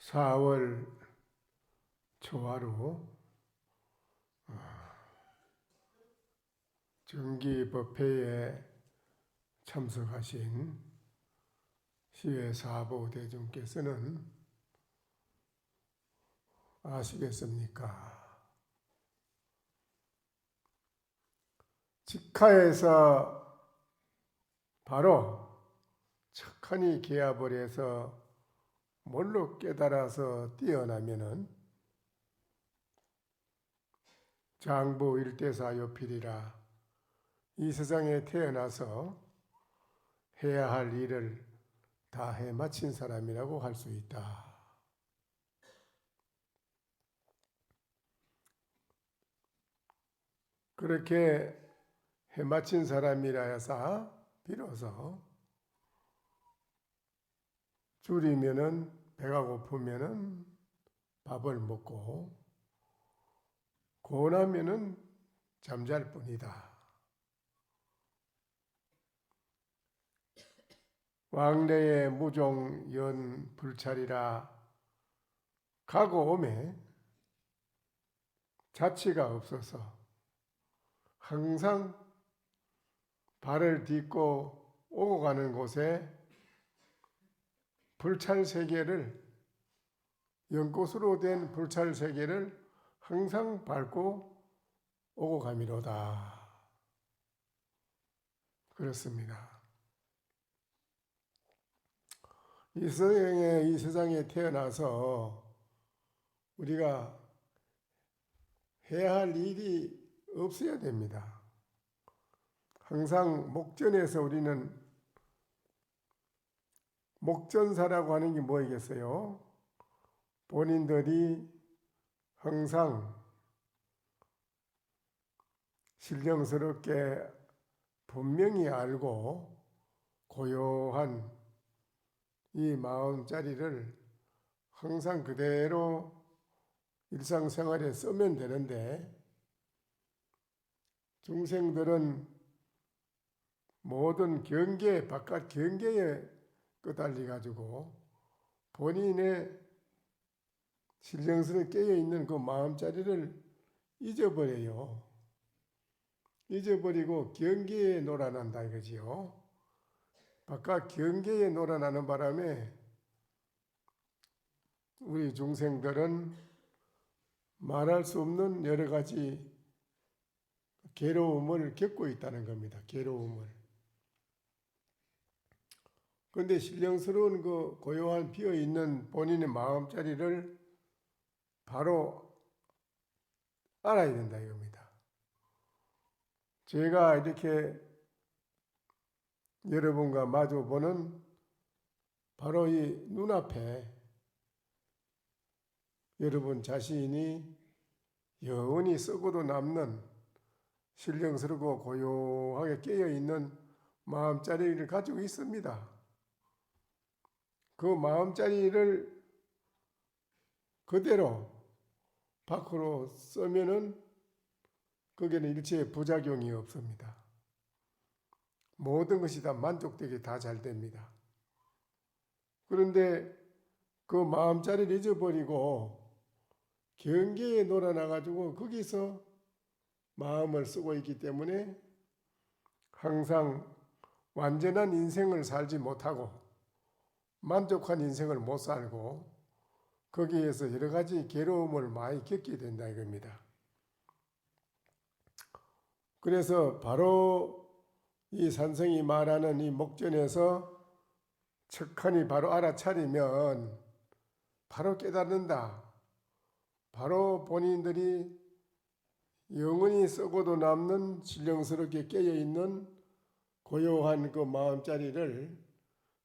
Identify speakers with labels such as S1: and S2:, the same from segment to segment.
S1: 4월 초하루 정기법회에 참석하신 시외 사보 대중께서는 아시겠습니까? 직하에서 바로 척하니 기압을 해서 뭘로 깨달아서 뛰어나면은 장부 일대사 요필이라 이 세상에 태어나서 해야 할 일을 다 해 마친 사람이라고 할 수 있다. 그렇게 해 마친 사람이라 해서 비로소 줄이면은 배가 고프면은 밥을 먹고 고나면은 잠잘 뿐이다. 왕래의 무종 연 불찰이라 가고 오매 자취가 없어서 항상 발을 딛고 오고 가는 곳에 불찰 세계를 연꽃으로 된 불찰 세계를 항상 밟고 오고 가미로다. 그렇습니다. 이 세상에 태어나서 우리가 해야 할 일이 없어야 됩니다. 항상 목전에서 우리는 목전사라고 하는 게 뭐이겠어요? 본인들이 항상 신령스럽게 분명히 알고 고요한 이 마음자리를 항상 그대로 일상생활에 쓰면 되는데 중생들은 모든 경계, 바깥 경계에 끄달리 가지고 본인의 신령스럽게 깨어있는 그 마음자리를 잊어버려요. 잊어버리고 경계에 놀아난다 이거지요. 바깥 경계에 놀아나는 바람에 우리 중생들은 말할 수 없는 여러 가지 괴로움을 겪고 있다는 겁니다. 괴로움을. 그런데 신령스러운 그 고요한 비어있는 본인의 마음자리를 바로 알아야 된다 이겁니다. 제가 이렇게 여러분과 마주보는 바로 이 눈앞에 여러분 자신이 영원히 썩어도 남는 신령스럽고 고요하게 깨어있는 마음자리를 가지고 있습니다. 그 마음자리를 그대로 밖으로 쓰면은 거기에는 일체의 부작용이 없습니다. 모든 것이 다 만족되게 다 잘 됩니다. 그런데 그 마음자리를 잊어버리고 경계에 놀아나가지고 거기서 마음을 쓰고 있기 때문에 항상 완전한 인생을 살지 못하고 만족한 인생을 못 살고 거기에서 여러 가지 괴로움을 많이 겪게 된다 이겁니다. 그래서 바로 이 산성이 말하는 이 목전에서 척하니 바로 알아차리면 바로 깨닫는다. 바로 본인들이 영원히 썩어도 남는 신령스럽게 깨어있는 고요한 그 마음자리를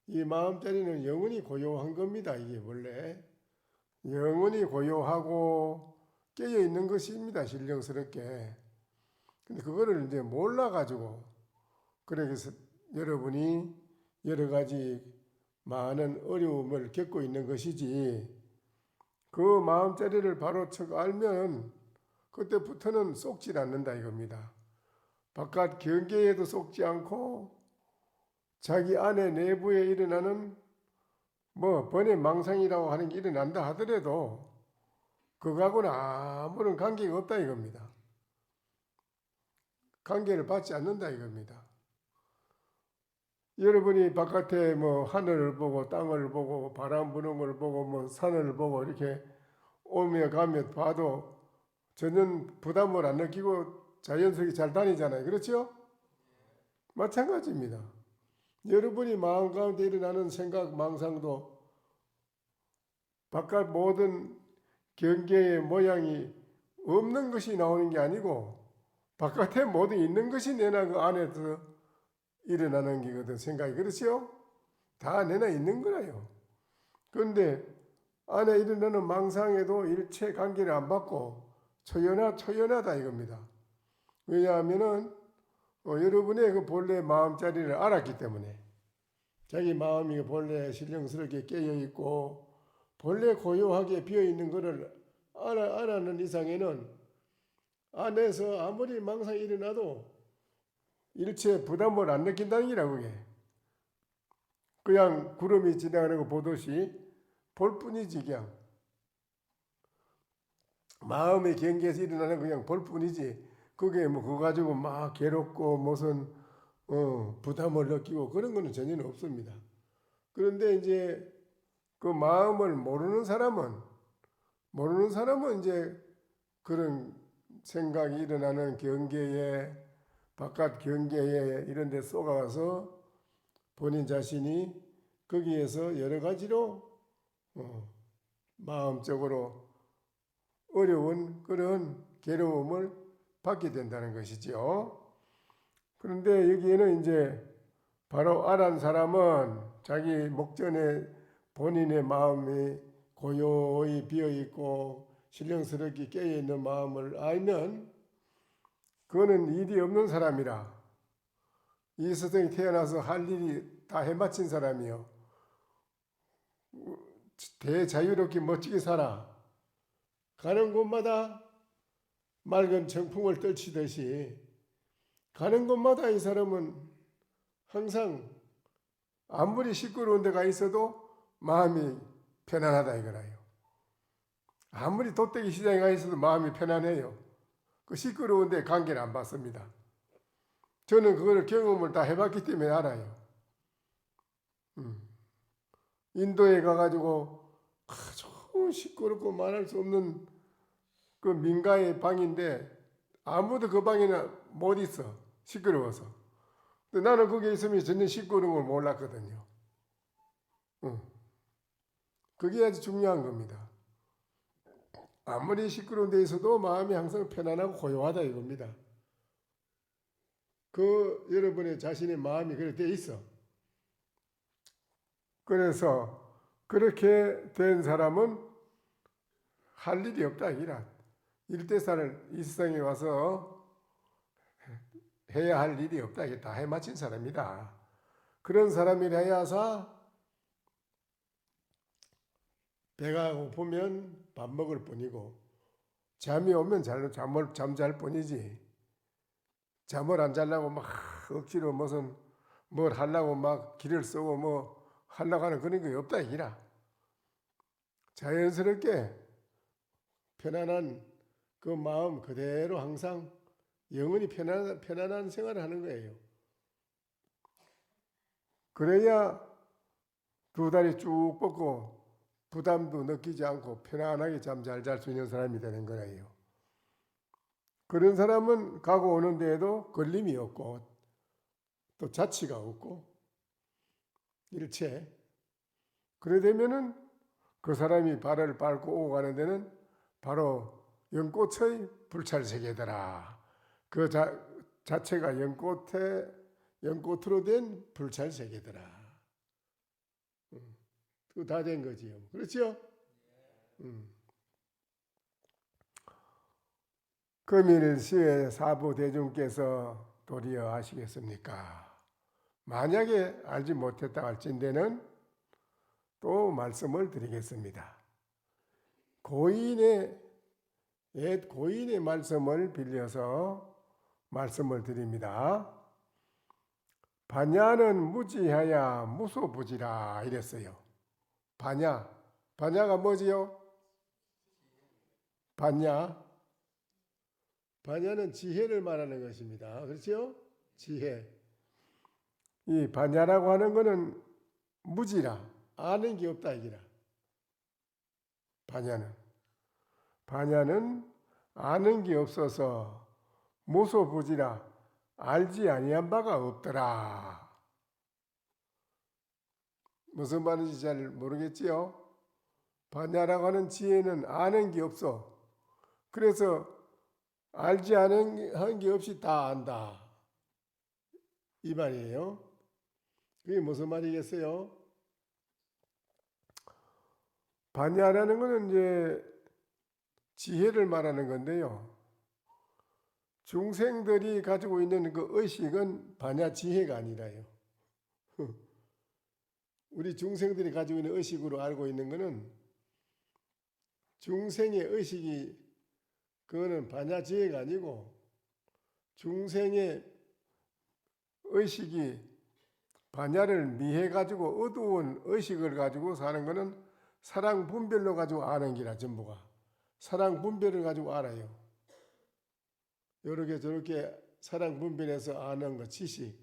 S1: 이 마음자리는 영원히 고요한 겁니다. 이게 원래 영원히 고요하고 깨어있는 것입니다. 신령스럽게. 근데 그거를 이제 몰라가지고 그래서 여러분이 여러 가지 많은 어려움을 겪고 있는 것이지 그 마음자리를 바로 척 알면 그때부터는 쏙질 않는다 이겁니다. 바깥 경계에도 쏙지 않고 자기 안에 내부에 일어나는 뭐 번외 망상이라고 하는 게 일어난다 하더라도 그거하고는 아무런 관계가 없다 이겁니다. 관계를 받지 않는다 이겁니다. 여러분이 바깥에 뭐 하늘을 보고 땅을 보고 바람 부는 걸 보고 뭐 산을 보고 이렇게 오며 가며 봐도 전혀 부담을 안 느끼고 자연스럽게 잘 다니잖아요. 그렇죠? 마찬가지입니다. 여러분이 마음 가운데 일어나는 생각, 망상도 바깥 모든 경계의 모양이 없는 것이 나오는 게 아니고 바깥에 모두 있는 것이 내나 그 안에서 일어나는 게거든 생각이. 그렇죠? 다 내나 있는 거라요. 그런데 안에 일어나는 망상에도 일체 관계를 안 받고 초연하다 이겁니다. 왜냐하면은 여러분의 그 본래 마음자리를 알았기 때문에 자기 마음이 본래 신령스럽게 깨어 있고 본래 고요하게 비어 있는 것을 알아는 이상에는 안에서 아무리 망상이 일어나도 일체 부담을 안 느낀다는 게라 그게. 그냥 구름이 지나가는 거 보듯이 볼 뿐이지 그냥. 마음의 경계에서 일어나는 그냥 볼 뿐이지. 그게 뭐 그거 가지고 막 괴롭고 무슨 부담을 느끼고 그런 거는 전혀 없습니다. 그런데 이제 그 마음을 모르는 사람은 이제 그런 생각이 일어나는 경계에 바깥 경계에 이런 데 쏘가서 본인 자신이 거기에서 여러 가지로 마음적으로 어려운 그런 괴로움을 받게 된다는 것이죠. 그런데 여기에는 이제 바로 아란 사람은 자기 목전에 본인의 마음이 고요히 비어있고 신령스럽게 깨어있는 마음을 알면 그거는 일이 없는 사람이라 이 세상에 태어나서 할 일이 다 해마친 사람이요. 대자유롭게 멋지게 살아. 가는 곳마다 맑은 청풍을 떨치듯이 가는 곳마다 이 사람은 항상 아무리 시끄러운 데가 있어도 마음이 편안하다 이거라요. 아무리 돗대기 시장에 가 있어도 마음이 편안해요. 그 시끄러운 데 관계를 안 받습니다. 저는 그거를 경험을 다 해봤기 때문에 알아요. 인도에 가가지고 아주 시끄럽고 말할 수 없는 그 민가의 방인데 아무도 그 방에는 못 있어. 시끄러워서. 근데 나는 거기에 있으면 전혀 시끄러운 걸 몰랐거든요. 그게 아주 중요한 겁니다. 아무리 시끄러운 데 있어도 마음이 항상 편안하고 고요하다 이겁니다. 그 여러분의 자신의 마음이 그렇게 돼 있어. 그래서 그렇게 된 사람은 할 일이 없다 이라. 일대사를 이 세상에 와서 해야 할 일이 없다. 이게 다 해마친 사람이다. 그런 사람이라 해야사 배가 고프면 밥 먹을 뿐이고 잠이 오면 잠잘 뿐이지. 잠을 안 자려고 막 억지로 무슨 뭘 하려고 막 길을 쓰고 뭐 하려고 하는 그런 게 없다 이라. 자연스럽게 편안한 그 마음 그대로 항상 영원히 편안한 생활을 하는 거예요. 그래야 두 다리 쭉 뻗고 부담도 느끼지 않고 편안하게 잠 잘 잘 수 있는 사람이 되는 거예요. 그런 사람은 가고 오는 데에도 걸림이 없고 또 자취가 없고 일체. 그래 되면은 그 사람이 발을 밟고 오고 가는 데는 바로 연꽃의 불찰세계더라. 그 자체가 연꽃으로 된 불찰세계더라. 그거 다 된 거지요. 그렇죠? 금일시의 사부 대중께서 도리어 아시겠습니까? 만약에 알지 못했다 할진대는 또 말씀을 드리겠습니다. 옛 고인의 말씀을 빌려서 말씀을 드립니다. 반야는 무지하야 무소부지라 이랬어요. 반야. 반야가 뭐지요? 반야. 반야는 지혜를 말하는 것입니다. 그렇죠? 지혜. 이 반야라고 하는 것은 무지라. 아는 게 없다 이기라. 반야는. 반야는 아는 게 없어서 무소부지라 알지 아니한 바가 없더라. 무슨 말인지 잘 모르겠지요? 반야라고 하는 지혜는 아는 게 없어. 그래서 알지 않은 게 없이 다 안다. 이 말이에요. 그게 무슨 말이겠어요? 반야라는 것은 이제 지혜를 말하는 건데요. 중생들이 가지고 있는 그 의식은 반야 지혜가 아니라요. 우리 중생들이 가지고 있는 의식으로 알고 있는 것은 중생의 의식이 그거는 반야 지혜가 아니고 중생의 의식이 반야를 미해 가지고 어두운 의식을 가지고 사는 것은 사랑 분별로 가지고 아는 기라 전부가. 사랑 분별을 가지고 알아요. 이렇게 저렇게 사랑 분별해서 아는 것 지식.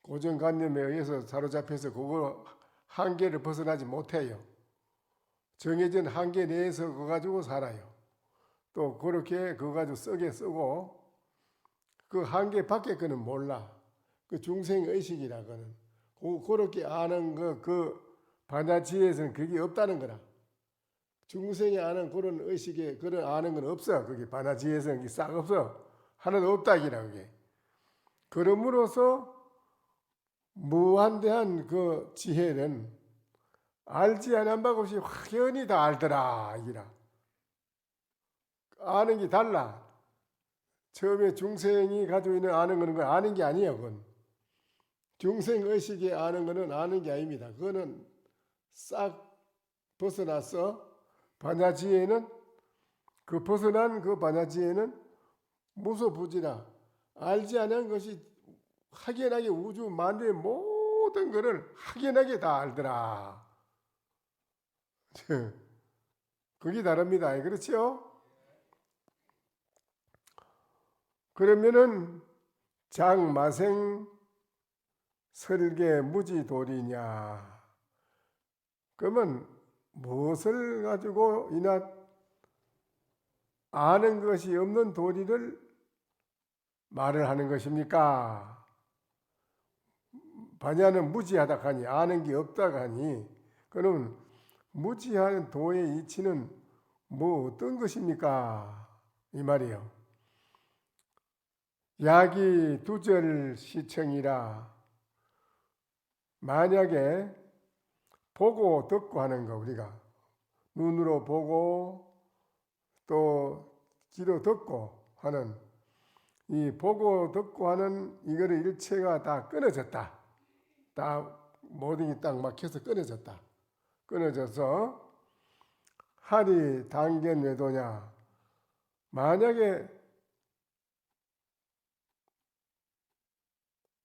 S1: 고정관념에 의해서 사로잡혀서 그거 한계를 벗어나지 못해요. 정해진 한계 내에서 그거 가지고 살아요. 또 그렇게 그거 가지고 쓰게 쓰고 그 한계 밖에 거는 몰라. 그 중생 의식이라 그는 그렇게 아는 그 반야지혜에서는 그게 없다는 거라. 중생이 아는 그런 의식에 그런 아는 건 없어. 그게 반야지혜에서는 싹 없어. 하나도 없다 이라 그게. 그러므로서 무한대한 그 지혜는 알지 않은 바 없이 확연히 다 알더라 이라. 아는 게 달라. 처음에 중생이 가지고 있는 아는 거는 아는 게 아니에요. 그건 중생 의식에 아는 거는 아는 게 아닙니다. 그거는 싹 벗어났어. 반야지혜는 그 벗어난 그 반야지혜는 무소부지라 알지 않은 것이 확연하게 우주 만대의 모든 것을 확연하게 다 알더라. 그게 다릅니다. 그렇죠? 그러면은 장마생 설계 무지도리냐? 그러면 무엇을 가지고 이나 아는 것이 없는 도리를 말을 하는 것입니까? 반야는 무지하다 하니 아는 게 없다 하니 그러면 무지한 도의 이치는 뭐 어떤 것입니까? 이 말이요. 약이 두절 시청이라 만약에 보고 듣고 하는 거 우리가 눈으로 보고 또 귀로 듣고 하는 이 보고 듣고 하는 이거를 일체가 다 끊어졌다. 다 모든 게 딱 막혀서 끊어졌다. 끊어져서 하리 당견 외도냐. 만약에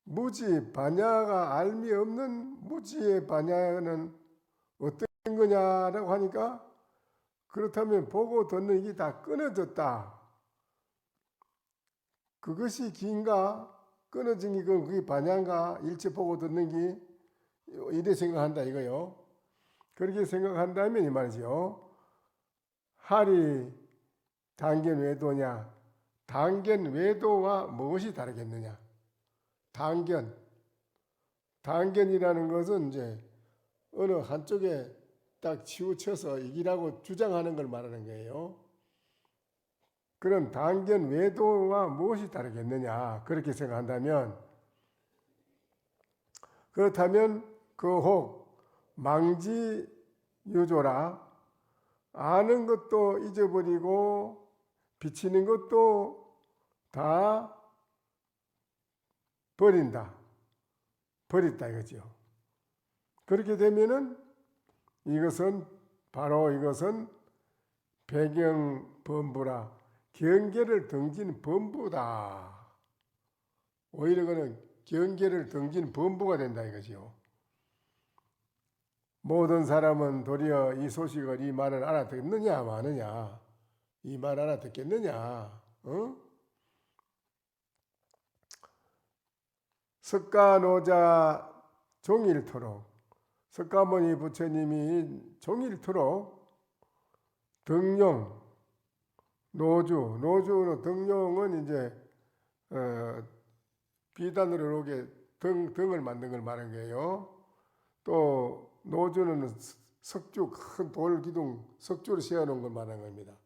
S1: 무지 반야가 알미 없는 무지의 반야는 어떤 거냐라고 하니까 그렇다면 보고 듣는 게 다 끊어졌다. 그것이 긴가? 끊어진 게 그게 반야인가? 일체 보고 듣는 게 이래 생각한다 이거요. 그렇게 생각한다면 이 말이죠. 하리 당견 외도냐? 당견 외도와 무엇이 다르겠느냐? 당견이라는 것은 이제 어느 한쪽에 딱 치우쳐서 이기라고 주장하는 걸 말하는 거예요. 그런 당견 외도와 무엇이 다르겠느냐? 그렇게 생각한다면 그렇다면 그 혹 망지 유조라 아는 것도 잊어버리고 비치는 것도 다 버린다. 버렸다 이거죠. 그렇게 되면은 이것은 바로 이것은 배경 범부라 경계를 등진 범부다. 오히려 그는 경계를 등진 범부가 된다 이거죠. 모든 사람은 도리어 이 소식을, 이 말을 알아듣느냐 마느냐, 이 말 알아듣겠느냐. 석가노자 종일토록, 석가모니 부처님이 종일토록 등용, 노주는 등용은 이제 비단으로 이렇게 등을 만든 걸 말하는 거예요. 또 노주는 석주, 큰 돌 기둥 석주를 세워놓은 걸 말하는 겁니다.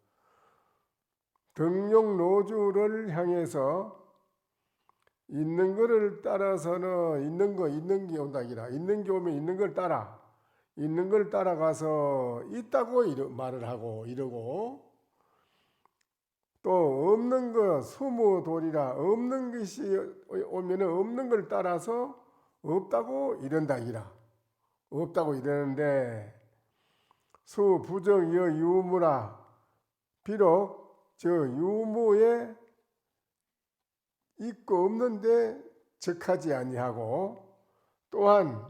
S1: 등용 노주를 향해서 있는 거를 따라서는 있는 게 온다기라. 있는 게 오면 있는 걸 따라. 있는 걸 따라가서 있다고 말을 하고 이러고, 또 없는 거 수무돌이라, 없는 것이 오면은 없는 걸 따라서 없다고 이런다기라. 없다고 이러는데, 수 부정이여 유무라. 비록 저 유무에 있고 없는데 적하지 아니하고, 또한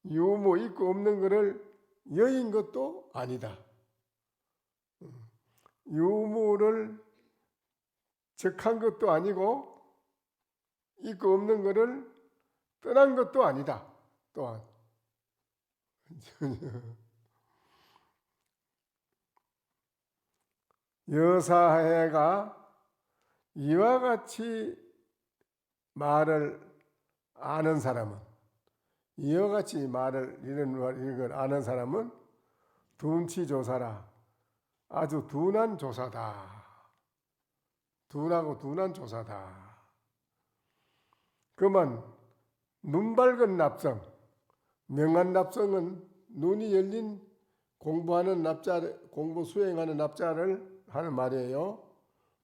S1: 유무 있고 없는 것을 여인 것도 아니다. 유무를 적한 것도 아니고 있고 없는 것을 떠난 것도 아니다. 또한 여사해가 이와 같이 말을 아는 사람은, 이와 같이 말을 이런 걸 아는 사람은 둔치조사라. 아주 둔한 조사다. 둔하고 둔한 조사다. 그만 눈 밝은 납성, 명한 납성은 눈이 열린 공부하는 납자, 공부 수행하는 납자를 하는 말이에요.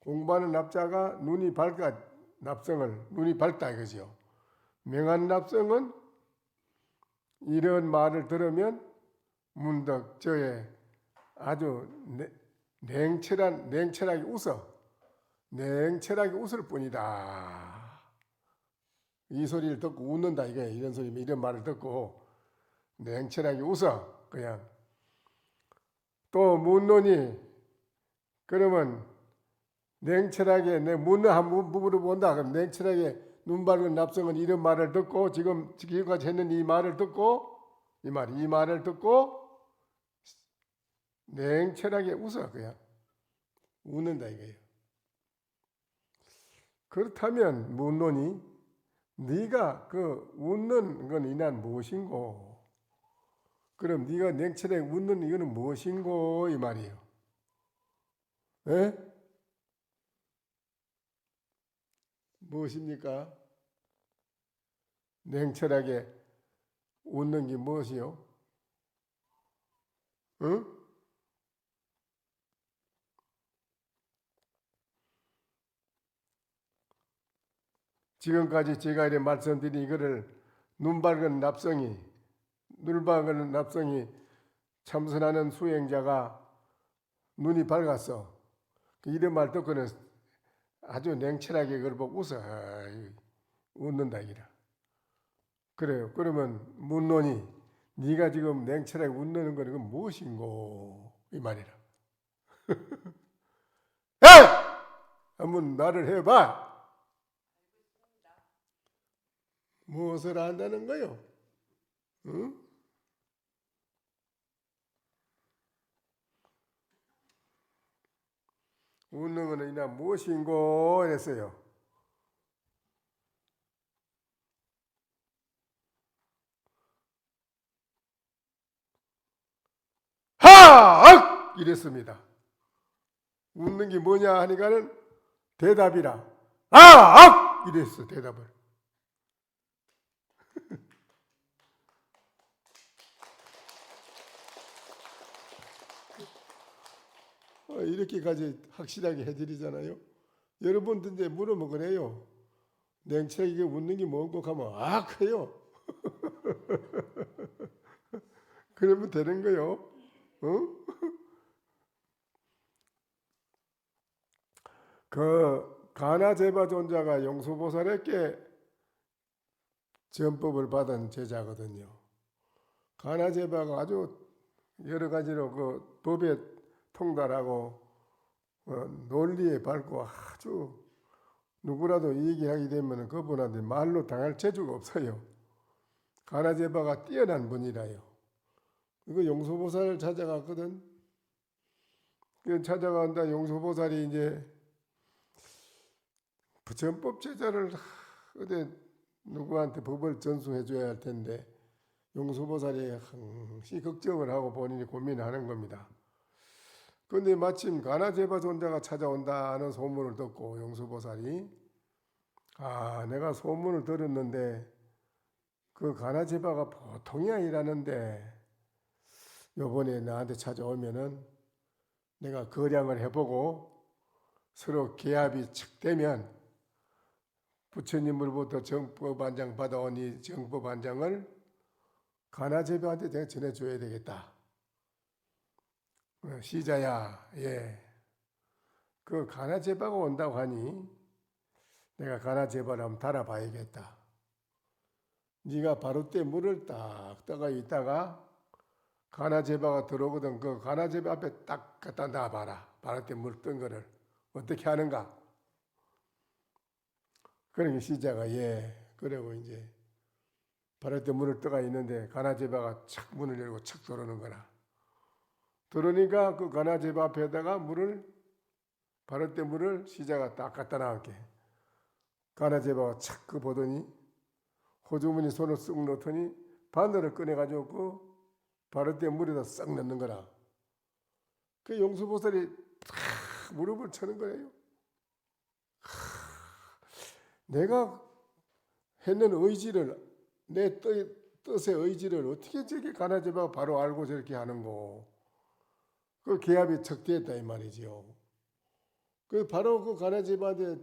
S1: 공부하는 납자가 눈이 밝아 납성을, 눈이 밝다 이거죠. 명한 납성은 이런 말을 들으면 문득 저의 아주 냉철하게 웃을 뿐이다. 이 소리를 듣고 웃는다 이게, 이런 소리, 이런 말을 듣고 냉철하게 웃어. 그냥 또 묻노니, 그러면 냉철하게 내 묻는 한 부분을 본다. 그럼 냉철하게 눈 밝은 납성은 이런 말을 듣고, 지금까지 했는 이 말을 듣고, 이 말을 듣고 냉철하게 웃어. 그냥 웃는다 이거예요. 그렇다면 묻노니, 네가 그 웃는 건 이난 무엇인고? 그럼 네가 냉철하게 웃는 이거는 무엇인고? 이 말이에요. 에? 무엇입니까? 냉철하게 웃는 게 무엇이요? 응? 지금까지 제가 이렇게 말씀드린 이거를 눈 밝은 납성이 참선하는 수행자가 눈이 밝았어. 이런 말 듣고는 아주 냉철하게 그걸 보고 웃는다 이라. 그래요. 그러면 묻노니, 네가 지금 냉철하게 웃는 거는 그건 무엇인고? 이 말이라. 야! 한번 말을 해봐. 무엇을 안다는 거요? 응? 웃는 거는 이나 무엇인고? 했어요. 하악! 이랬습니다. 웃는 게 뭐냐 하니까는 대답이라. 하악! 이랬어, 대답을. 이렇게까지 확실하게 해드리잖아요. 여러분들 이제 물으면 그래요. 냉철하게 웃는 게 뭔고 하면 해요. 그러면 되는 거요. 그 가나제바존자가 용수보살에게 전법을 받은 제자거든요. 가나제바가 아주 여러 가지로 그 법에 통달하고 논리에 밝고 아주 누구라도 얘기하게 되면 그분한테 말로 당할 재주가 없어요. 가나제바가 뛰어난 분이라요. 이거 용서보살을 찾아갔거든. 그 찾아간다. 용서보살이 이제 부처법 제자를 어디 누구한테 법을 전수해 줘야 할 텐데 용서보살이 항시 걱정을 하고 본인이 고민하는 겁니다. 그런데 마침 가나제바 존자가 찾아온다는 소문을 듣고 용서보살이 내가 소문을 들었는데 그 가나제바가 보통이 아니라는데 요번에 나한테 찾아오면은 내가 거량을 해보고 서로 계합이 척 되면 부처님으로부터 정법반장 받아온 이 정법반장을 가나제바한테 내가 전해줘야 되겠다. 시자야, 예. 그 가나제바가 온다고 하니 내가 가나제바를 한번 달아봐야겠다. 네가 바로 때 물을 딱 떠가 있다가 가나제바가 들어오거든. 그 가나제바 앞에 딱 갖다 놔봐라. 바로 때 물 뜬 거를 어떻게 하는가? 그러니까 시자가 그러고 이제 바로 때 물을 떠가 있는데 가나제바가 착 문을 열고 착 들어오는 거라. 들어오니까 그 가나제바 앞에다가 바로 때 물을 시자가 딱 갖다 놔올게. 가나제바가 착 그 보더니 호주머니 손을 쑥 넣더니 바늘을 꺼내가지고 그 바로 때 물에다 싹 넣는 거라. 그 용수보살이 무릎을 쳐는 거예요. 내가 했는 의지를 내 뜻의 의지를 어떻게 저게 가나제바가 바로 알고 저렇게 하는고. 그 계합이 척되었다 이 말이지요. 그 바로 그 가나제바한테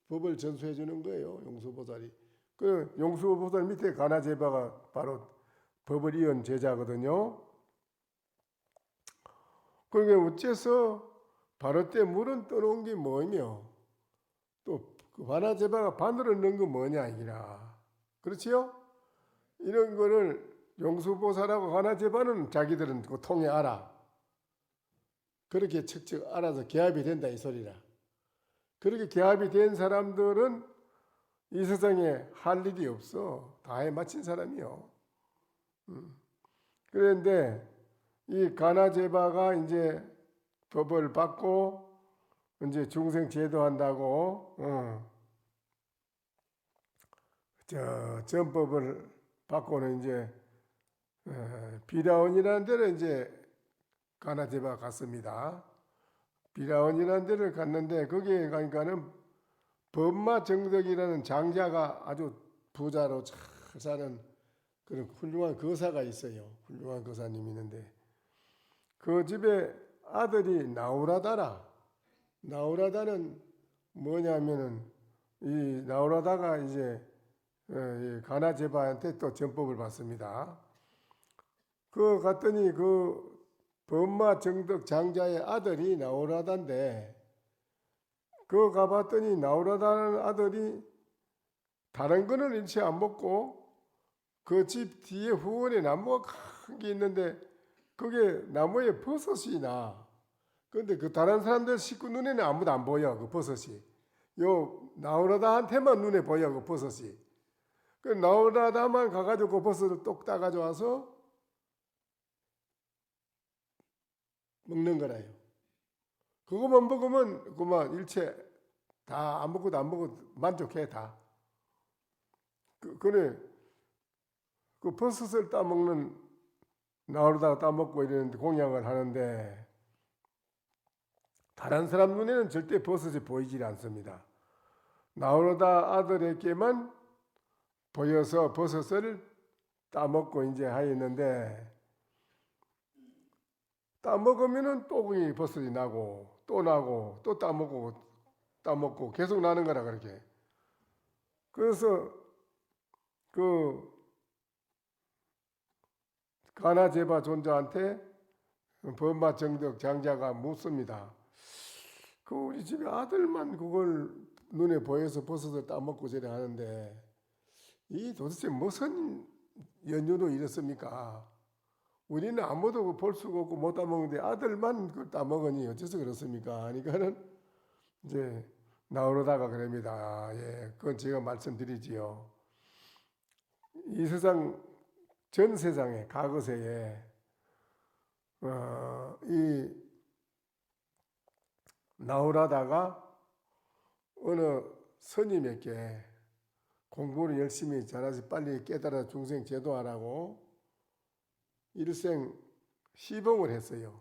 S1: 법을 전수해 주는 거예요. 용수보살이. 그 용수보살 밑에 가나제바가 바로 법을 이은 제자거든요. 그러니까 어째서 바로 때 물은 떠놓은 게 뭐며 또 그 가나제바가 바늘을 넣은 건 뭐냐 이기라. 그렇지요? 이런 거를 용수보살하고 가나제바는 자기들은 그 통해 알아. 그렇게 척척 알아서 계합이 된다 이 소리라. 그렇게 계합이 된 사람들은 이 세상에 할 일이 없어. 다 해 마친 사람이요. 그런데 이 가나제바가 이제 법을 받고 이제 중생 제도한다고 전법을 받고는 이제 비라원이라는 데를 이제 가나제바가 갔습니다. 비라원이라는 데를 갔는데 거기에 가니까는 법마정덕이라는 장자가 아주 부자로 잘 사는 그런 훌륭한 거사가 있어요. 훌륭한 거사님이 있는데 그 집에 아들이 나우라다라. 나우라다는 뭐냐면은 이 나우라다가 이제 가나제바한테 또 전법을 받습니다. 그 갔더니 그 법마정덕 장자의 아들이 나우라다인데 그 가봤더니 나우라다는 아들이 다른 거는 일체 안 먹고 그 집 뒤에 후원에 나무가 큰 게 있는데 그게 나무에 버섯이 나. 그런데 그 다른 사람들 식구 눈에는 아무도 안 보여 그 버섯이. 요 나우라다한테만 눈에 보여 그 버섯이. 그 나우라다만 가가지고 그 버섯을 똑 따가지고 와서 먹는 거라요. 그것만 먹으면 그만 일체 다 안 먹고도 안 먹어도 만족해 다. 그래 그 버섯을 따먹는 나오르다가 따먹고 이러는데 공양을 하는데 다른 사람 눈에는 절대 버섯이 보이질 않습니다. 나오르다 아들에게만 보여서 버섯을 따먹고 이제 하였는데 따먹으면은 또 그게 버섯이 나고 또 따먹고 계속 나는 거라 그렇게. 그래서 그 가나제바 존자한테 법마정덕 장자가 묻습니다. 그 우리 집에 아들만 그걸 눈에 보여서 버섯을 따먹고 저래 하는데 이 도대체 무슨 연유로 이렇습니까? 우리는 아무도 볼 수가 없고 못 따먹는데 아들만 그걸 따먹으니 어째서 그렇습니까? 하니까는 이제 나오러다가 그럽니다. 예, 그건 제가 말씀드리지요. 이 세상, 전 세상에, 과거세에, 이 나오라다가 어느 스님에게 공부를 열심히 잘해서 빨리 깨달아 중생 제도하라고 일생 시봉을 했어요.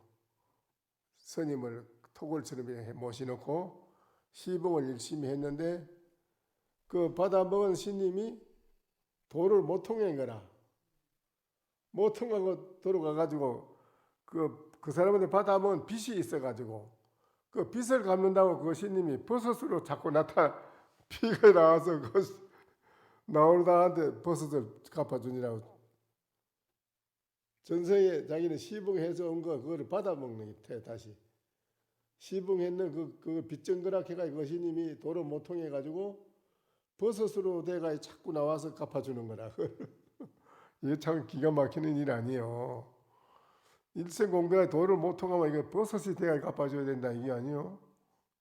S1: 스님을 토굴처럼 모셔놓고 시봉을 열심히 했는데 그 받아먹은 스님이 도를 못 통한 거라. 못 통하고 돌아가가지고 그 사람한테 받아먹은 빚이 있어가지고 그 빚을 갚는다고 그 스님이 버섯으로 자꾸 피가 나와서 그 나오다한테 버섯을 갚아주니라고 전생에 자기는 시봉해서 온 거 그거를 받아먹는 게 다시 시봉했는 그 빚정거락 해가지고 그 스님이 도를 못 통해가지고 버섯으로 돼가 자꾸 나와서 갚아주는 거라. 이게 참 기가 막히는 일 아니에요. 일생 공부가 도를 못 통하면 이게 버섯이 돼가 갚아줘야 된다 이게 아니요.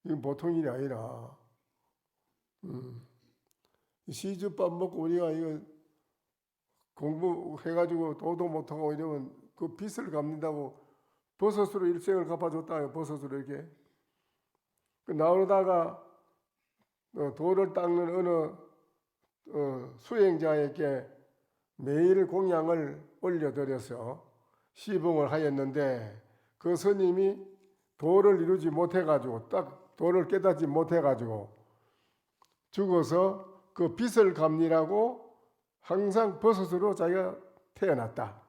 S1: 이건 보통 일이 아니라. 시주밥 먹고 우리가 이거 공부해가지고 도도 못하고 이러면 그 빚을 갚는다고 버섯으로 일생을 갚아줬다. 버섯으로 이렇게. 나오다가 도를 닦는 어느 수행자에게 매일 공양을 올려드려서 시봉을 하였는데 그 스님이 도를 이루지 못해가지고 딱 도를 깨닫지 못해가지고 죽어서 그 빚을 갚니라고 항상 버섯으로 자기가 태어났다.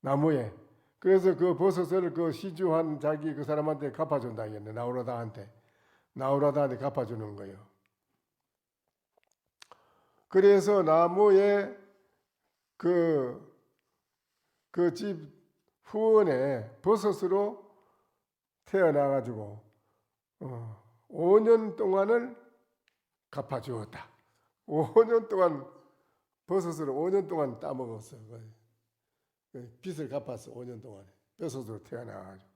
S1: 나무에. 그래서 그 버섯을 그 시주한 자기 그 사람한테 갚아준다 했네. 나우라다한테 갚아주는 거예요. 그래서 나무에 그 집 후원에 버섯으로 태어나가지고 5년 동안을 갚아주었다. 5년 동안 버섯으로 5년 동안 따먹었어. 빚을 갚았어. 5년 동안에 버섯으로 태어나가지고.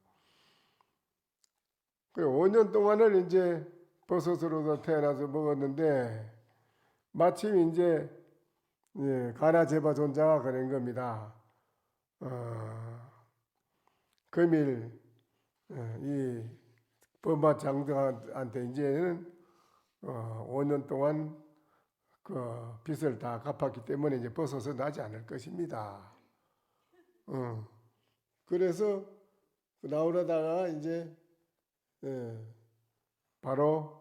S1: 그 5년 동안을 이제 버섯으로 태어나서 먹었는데 마침 이제 가나제바 존자가 그런 겁니다. 금일 이 범바 장등한테 이제는 5년 동안 그 빚을 다 갚았기 때문에 이제 버섯은 나지 않을 것입니다. 그래서 나오려다가 이제 바로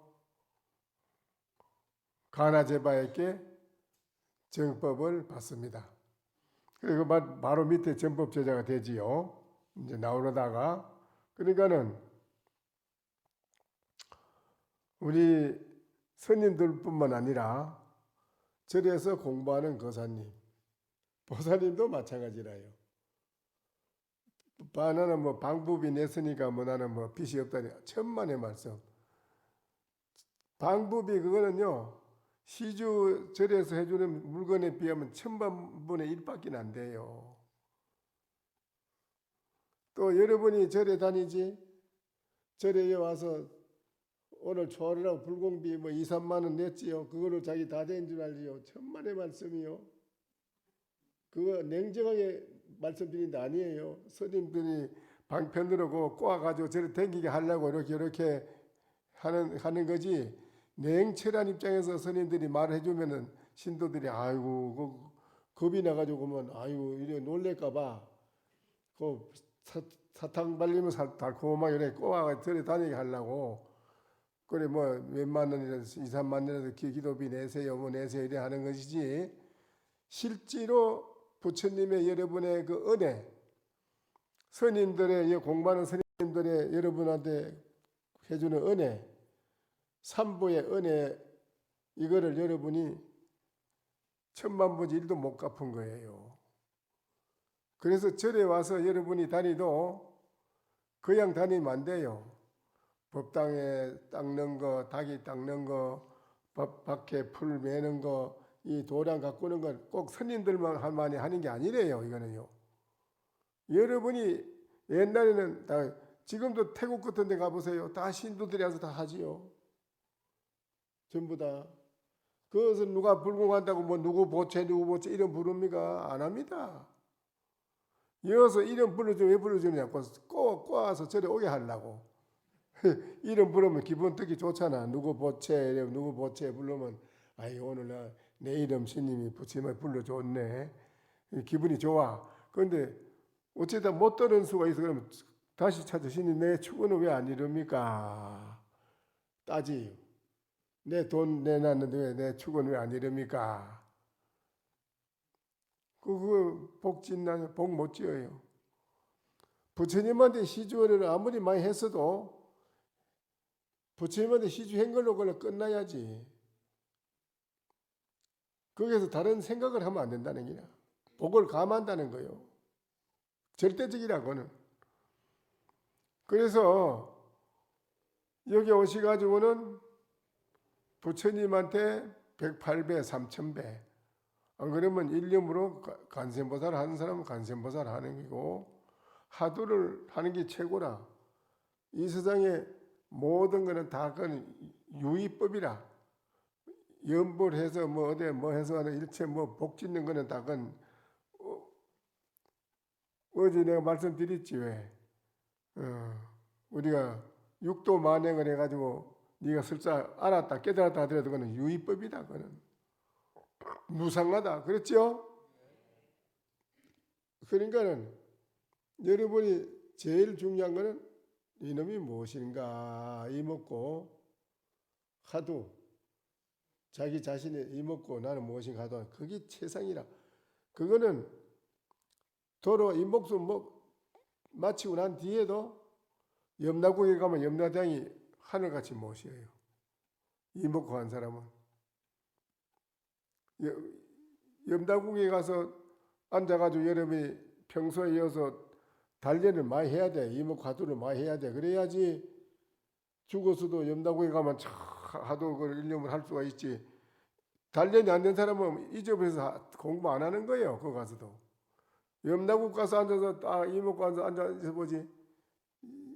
S1: 가나제바에게 정법을 받습니다. 그리고 바로 밑에 정법 제자가 되지요. 이제 나오려다가 그러니까는 우리 스님들뿐만 아니라 절에서 공부하는 거사님, 보사님도 마찬가지라요. 나는 뭐 방법이 냈으니까 뭐 나는 뭐 빚이 없다니 천만의 말씀. 방법이 그거는요. 시주 절에서 해주는 물건에 비하면 1000분의 1밖에 안 돼요. 또 여러분이 절에 다니지 절에 와서 오늘 초하루라고 불공비 뭐 2, 3만 원 냈지요. 그거를 자기 다 된 줄 알지요. 천만의 말씀이요. 그거 냉정하게 말씀드린 게 아니에요. 스님들이 방편으로 꼬아가지고 저를 댕기게 하려고 이렇게 하는 거지. 냉철한 입장에서 스님들이 말을 해주면은 신도들이 아이고 겁이 나가지고 그러면 아이고 이래 놀랄까봐 그 사탕 발리면 달콤하게 이렇게 꼬아가 저를 다니게 하려고 그래 뭐 몇만 원이라도 2, 3만 원이라도 기도비 내세요 뭐 내세요 이래 하는 것이지 실제로 부처님의 여러분의 그 은혜 스님들의 공부하는 스님들의 여러분한테 해주는 은혜 삼부의 은혜 이거를 여러분이 천만분의 1도 못 갚은 거예요. 그래서 절에 와서 여러분이 다니도 그냥 다니면 안 돼요. 법당에 닦는 거, 닭이 닦는 거, 밖에 풀 매는 거, 이 도량 가꾸는 건 꼭 스님들만 하는 게 아니래요. 이거는요. 여러분이 옛날에는 다 지금도 태국 같은 데 가보세요. 다 신도들이 와서 다 하지요. 전부 다. 그것을 누가 불공한다고 뭐 누구 보채 이름 부릅니까? 안 합니다. 이어서 이름 불러줘 왜 불러주냐고 꼬아서 저리 오게 하려고. 이름 부르면 기분 듣기 좋잖아. 누구 보채 부르면 아이 오늘 내 이름 신님이 부침을 불러줬네. 기분이 좋아. 그런데 어쩌다 못 들은 수가 있어. 그러면 다시 찾으시니 내 축원은 왜 안 이럽니까? 따지요. 내 돈 내놨는데 왜 내 축원은 왜 안 이럽니까? 그거 복 짓나요? 복 못 지어요. 부처님한테 시주를 아무리 많이 했어도 부처님한테 시주한 걸로 끝나야지. 거기에서 다른 생각을 하면 안 된다는 거야. 복을 감한다는 거예요. 절대적이라고는. 그래서 여기 오셔가지고는 부처님한테 108배, 3000배. 안 그러면 일념으로 간센보살 하는 사람은 간센보살 하는 거고 하도를 하는 게 최고라. 이 세상에 모든 거는 다 그건 유의법이라. 연불해서 뭐 어디 뭐 해서 하는 일체 뭐 복 짓는 거는 다 그건 어제 내가 말씀드렸지 왜. 우리가 육도 만행을 해가지고 네가 설사 알았다 깨달았다 하더라도 그거는 유의법이다. 그거는 무상하다. 그렇죠? 그러니까는 여러분이 제일 중요한 거는 이놈이 무엇인가 이먹고 하도 자기 자신이 이먹고 나는 무엇인가 하도 그게 최상이라. 그거는 도로 이 목숨 마치고 난 뒤에도 염라국에 가면 염라대왕이 하늘같이 모셔요. 이먹고 한 사람은 염라국에 가서 앉아가지고 여러분이 평소에 이어서 단련을 많이 해야 돼. 이먹고 하도를 많이 해야 돼. 그래야지 죽어서도 염라국에 가면 하도 그 일념을 할 수가 있지. 단련이 안 된 사람은 잊어버려서 공부 안 하는 거예요. 거기 가서도. 염라국 가서 앉아서 이먹고 앉아서 보지.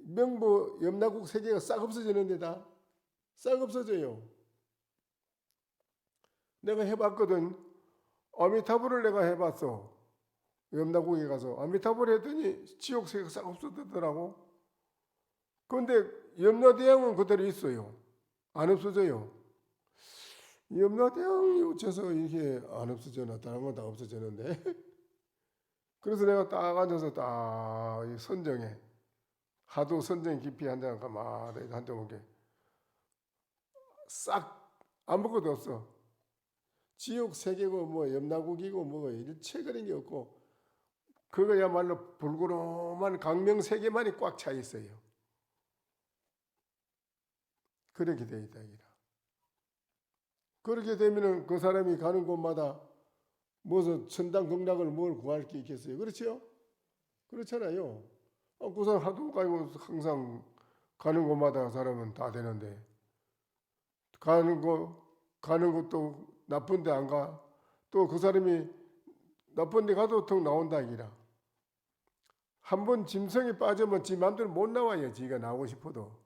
S1: 명부 염라국 세계가 싹 없어지는 데다. 싹 없어져요. 내가 해봤거든. 아미타불을 내가 해봤어. 염라국에 가서 아미타불 했더니 지옥 세계가 싹 없어지더라고. 그런데 염라대왕은 그대로 있어요. 안 없어져요. 염라대왕이 어째서 이게 안 없어져나 다른 건 다 없어지는데. 그래서 내가 딱 앉아서 딱 선정해. 하도 선정 깊이 한다는 가만히 한다는 게 싹 아무것도 없어. 지옥 세계고 뭐 염라국이고 뭐 일체 그런 게 없고 그거야말로 불구름한 강명 세계만이 꽉 차 있어요. 그렇게 돼 있다 이라. 그렇게 되면은 그 사람이 가는 곳마다 무슨 천당 극락을 뭘 구할 게 있겠어요? 그렇죠? 그렇잖아요. 그 사람 하도 가고 항상 가는 곳마다 사람은 다 되는데 가는 것도 나쁜데 안 가. 또 그 사람이 나쁜데 가도 턱 나온다 이라. 한번 짐승에 빠지면 지 마음대로 못 나와요. 지가 나오고 싶어도.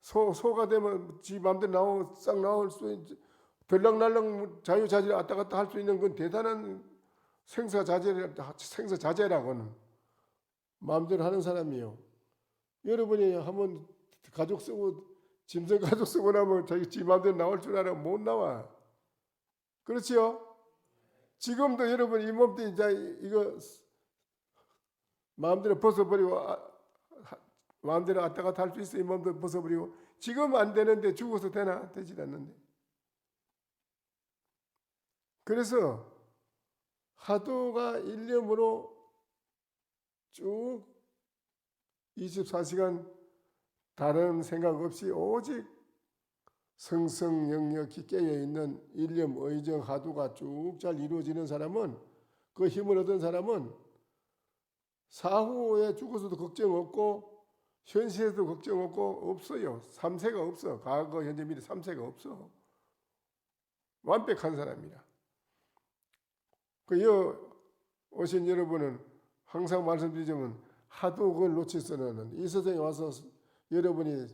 S1: 소가 되면 지 마음대로 싹 나올 수 있지. 들락날락 자유자재 왔다 갔다 할 수 있는 건 대단한 생사자재라고는 마음대로 하는 사람이요. 여러분이 한번 가족 쓰고 짐승 가족 쓰고 나면 자기 지 마음대로 나올 줄 알아 못 나와. 그렇지요? 지금도 여러분 이 몸뚱이 이제 이거 마음대로 벗어버리고 마음대로 왔다 갔다 할 수 있어. 이 몸도 벗어버리고 지금 안 되는데 죽어서 되나? 되질 않는데. 그래서 하도가 일념으로 쭉 24시간 다른 생각 없이 오직 성성영역히 깨어있는 일념 의정 하도가 쭉 잘 이루어지는 사람은 그 힘을 얻은 사람은 사후에 죽어서도 걱정 없고 현세에도 걱정 없어요. 3세가 없어. 과거 현재 미래 3세가 없어. 완벽한 사람이라. 그 오신 여러분은 항상 말씀드리자면 하도 그걸 놓치서는 이 세상에 와서 여러분이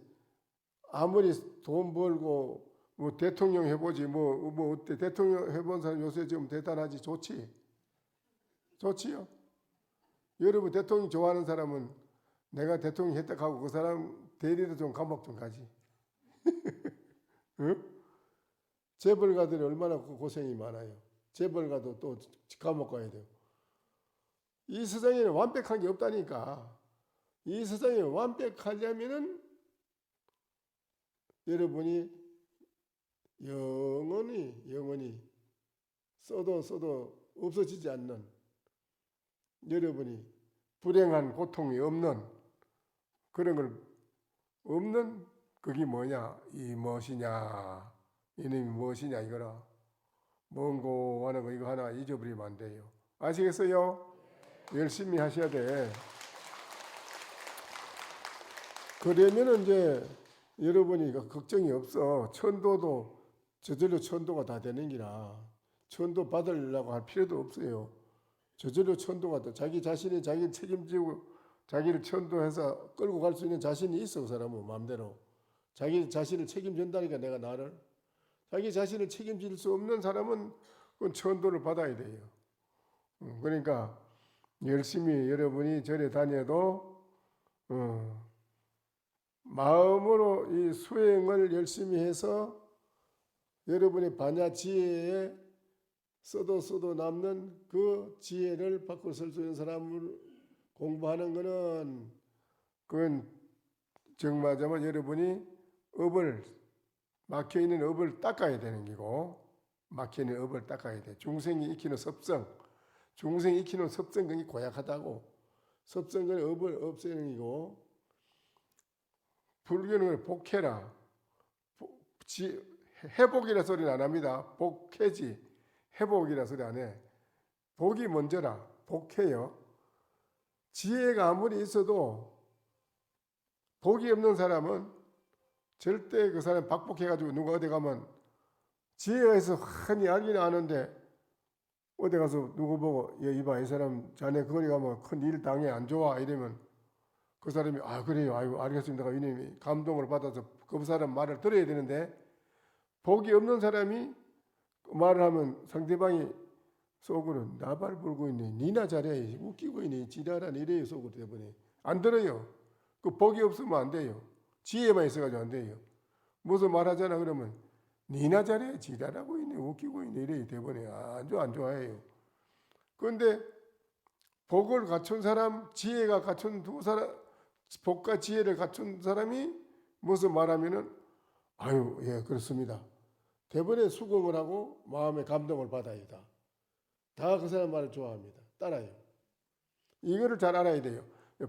S1: 아무리 돈 벌고 뭐 대통령 해보지 뭐 어때 대통령 해본 사람 요새 좀 대단하지 좋지요. 여러분 대통령 좋아하는 사람은 내가 대통령 했다 하고 그 사람 대리도 좀 감옥 좀 가지. 응? 재벌가들이 얼마나 고생이 많아요. 재벌가도 또 감옥 가야 돼요. 이 세상에는 완벽한 게 없다니까. 이 세상에 완벽하려면은 여러분이 영원히 써도 없어지지 않는 여러분이 불행한 고통이 없는 그런 걸 없는 그게 뭐냐 이 무엇이냐 이놈이 무엇이냐 이거라 먼고 하는 거 이거 하나 잊어버리면 안 돼요. 아시겠어요? 열심히 하셔야 돼. 그러면은 이제 여러분이 걱정이 없어. 천도도 저절로 천도가 다 되는 기라 천도 받으려고 할 필요도 없어요. 저절로 천도가 돼. 자기 자신이 자기를 책임지고 자기를 천도해서 끌고 갈 수 있는 자신이 있어. 그 사람은 마음대로 자기 자신을 책임진다니까. 내가 나를 자기 자신을 책임질 수 없는 사람은 그건 천도를 받아야 돼요. 그러니까 열심히 여러분이 절에 다녀도 마음으로 이 수행을 열심히 해서 여러분의 반야 지혜에 써도 남는 그 지혜를 밖으로 쓸 수 있는 사람을 공부하는 것은 그건 정말자면 여러분이 막혀있는 업을 닦아야 되는 거고 막혀있는 업을 닦아야 돼. 중생이 익히는 섭성 중생이 익히는 섭성근이 고약하다고 섭성근의 업을 없애는 거고 불교는 복해라 회복이라 소리는 안 합니다. 복해지 회복이라 소리 안 해. 복이 먼저라. 복해요. 지혜가 아무리 있어도 복이 없는 사람은 절대 그 사람 박복해가지고 누가 어디 가면 지혜가 있어 흔히 알기는 아는데 어디 가서 누구 보고 이봐 이 사람 자네 거기 가면 큰 일 당해 안 좋아 이러면 그 사람이 그래요 아이고 알겠습니다 이놈이 감동을 받아서 그 사람 말을 들어야 되는데 복이 없는 사람이 말을 하면 상대방이 속으로 나발 불고 있네 니나 잘해 웃기고 있네 지랄한 이래요 속으로 대번에 안 들어요. 그 복이 없으면 안 돼요. 지혜만 있어가지고 안 돼요. 무슨 말하잖아 그러면 니나 잘해 지랄하고 있네 웃기고 있네 이래요 대번에 안 좋아해요. 그런데 복을 갖춘 사람 지혜가 갖춘 두 사람 복과 지혜를 갖춘 사람이 무슨 말하면은 예 그렇습니다. 대번에 수긍을 하고 마음의 감동을 받아요. 다 그 사람 말을 좋아합니다. 따라요. 이거를 잘 알아야 돼요.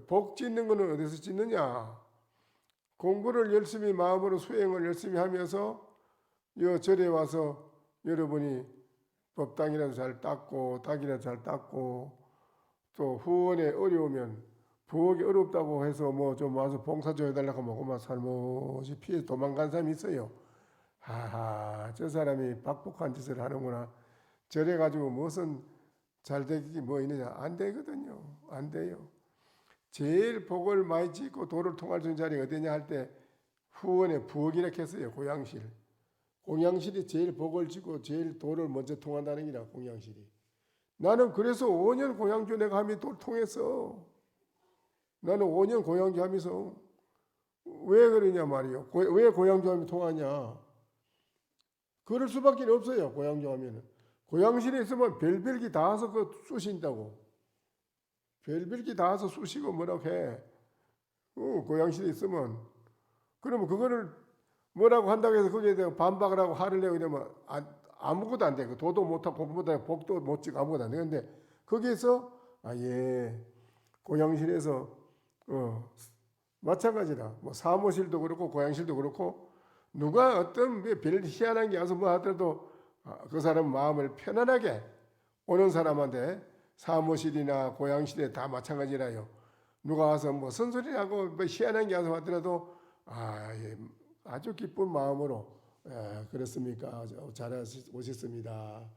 S1: 복 짓는 거는 어디서 짓느냐. 공부를 열심히 마음으로 수행을 열심히 하면서 이 절에 와서 여러분이 법당이라도 잘 닦고 닭이라도 잘 닦고 또 후원에 어려우면 부엌이 어렵다고 해서 뭐 좀 와서 봉사 좀 해달라고 하면 그만 살못이 피해 도망간 사람이 있어요. 저 사람이 박복한 짓을 하는구나. 저래 가지고 무슨 잘 되기 뭐 있느냐. 안 되거든요. 안 돼요. 제일 복을 많이 짓고 도를 통할 수 있는 자리가 어디냐 할 때 후원에 부엌이라 했어요. 고향실. 공양실이 제일 복을 짓고 제일 도를 먼저 통한다는 게라 공양실이. 나는 그래서 5년 고향주 내가 함이 도를 통했어. 나는 5년 고향주 하면서 왜 그러냐 말이요. 왜 고향주 함이 통하냐. 그럴 수밖에 없어요. 고향주 하면은. 고향실에 있으면 별별기 다 와서 쑤신다고. 별별기 다 와서 쑤시고 뭐라고 해. 고향실에 있으면. 그러면 그거를 뭐라고 한다고 해서 거기에 대해 반박을 하고 화를 내고 이러면 아무것도 안 돼. 도도 못하고 공부도 복도 못 지고 아무것도 안 돼. 근데 거기에서 고향실에서 마찬가지라. 뭐 사무실도 그렇고 고향실도 그렇고 누가 어떤 별 희한한 게 와서 뭐 하더라도 그 사람 마음을 편안하게 오는 사람한테 사무실이나 고향실에 다 마찬가지라요. 누가 와서 뭐 선소리하고 뭐 희한한 게 와서 하더라도 아주 기쁜 마음으로 그렇습니까? 잘 오셨습니다.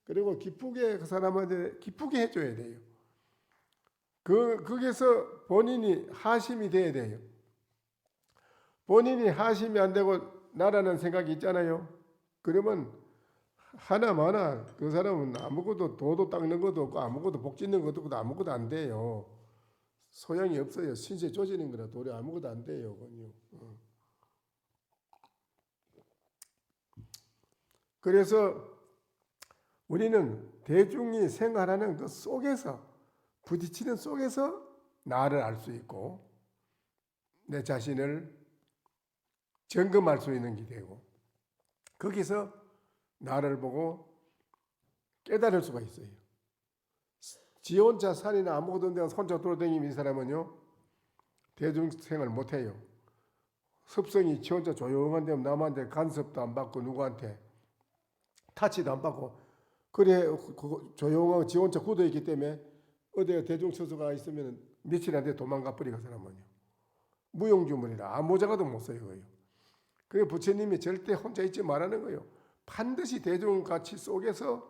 S1: 그리고 기쁘게 그 사람한테 기쁘게 해줘야 돼요. 거기서 본인이 하심이 돼야 돼요. 본인이 하심이 안 되고 나라는 생각이 있잖아요. 그러면 하나마나 그 사람은 아무것도 도도 닦는 것도 없고 아무것도 복 짓는 것도 없고 아무것도 안 돼요. 소양이 없어요. 신세 조지는 거라 도리 아무것도 안 돼요. 그건요. 그래서 우리는 대중이 생활하는 그 속에서 부딪히는 속에서 나를 알 수 있고 내 자신을 점검할 수 있는 게 되고 거기서 나를 보고 깨달을 수가 있어요. 지 혼자 산이나 아무것도 없는 데 혼자 돌아다니는 이 사람은요 대중생활 못해요. 습성이 지 혼자 조용한 데 남한테 간섭도 안 받고 누구한테 타치도 안 받고 그래 조용하고 지 혼자 굳어있기 때문에 어디에 대중처소가 있으면 며칠 안 돼 도망가 버리고 그 사람은요. 무용주문이라 아무 자가도 못 써요. 거예요. 그게 부처님이 절대 혼자 있지 말라는 거예요. 반드시 대중가치 속에서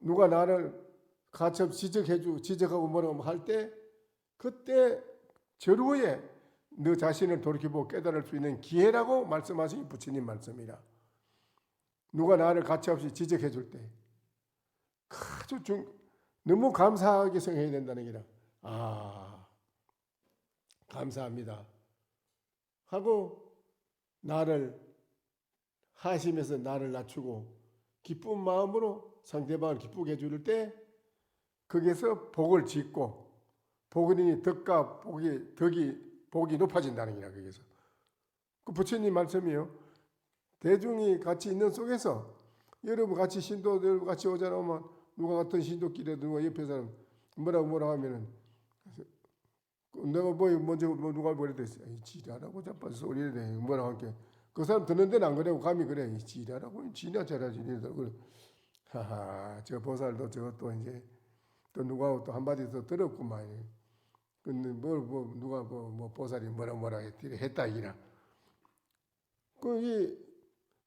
S1: 누가 나를 가처 지적하고 뭐라고 할 때 그때 절후에 너 자신을 돌이켜보고 깨달을 수 있는 기회라고 말씀하신 부처님 말씀이라. 누가 나를 가차없이 지적해 줄 때 아주 너무 감사하게 생각해야 된다는 게라. 감사합니다 하고 나를 하심에서 나를 낮추고 기쁜 마음으로 상대방을 기쁘게 해줄 때 거기서 복을 짓고 복이니 덕과 복이 높아진다는 게라. 거기서 그 부처님 말씀이요. 대중이 같이 있는 속에서 여러분 같이 신도들 같이 오잖아. 오면 누가 같은 신도길에 누가 옆에 사람 뭐라고 하면은 내가 먼저 누가 뭐래도 지랄하고 자빠서 소리를 내 뭐라고 할게 그 사람 듣는 데는 안 그래고 감히 그래 지랄하고 지나 잘하지 그래 하하 저 보살도 저것도 이제 또 누가 또 한마디 더 들었구만. 근데 누가 보살이 뭐라 했다 이라. 이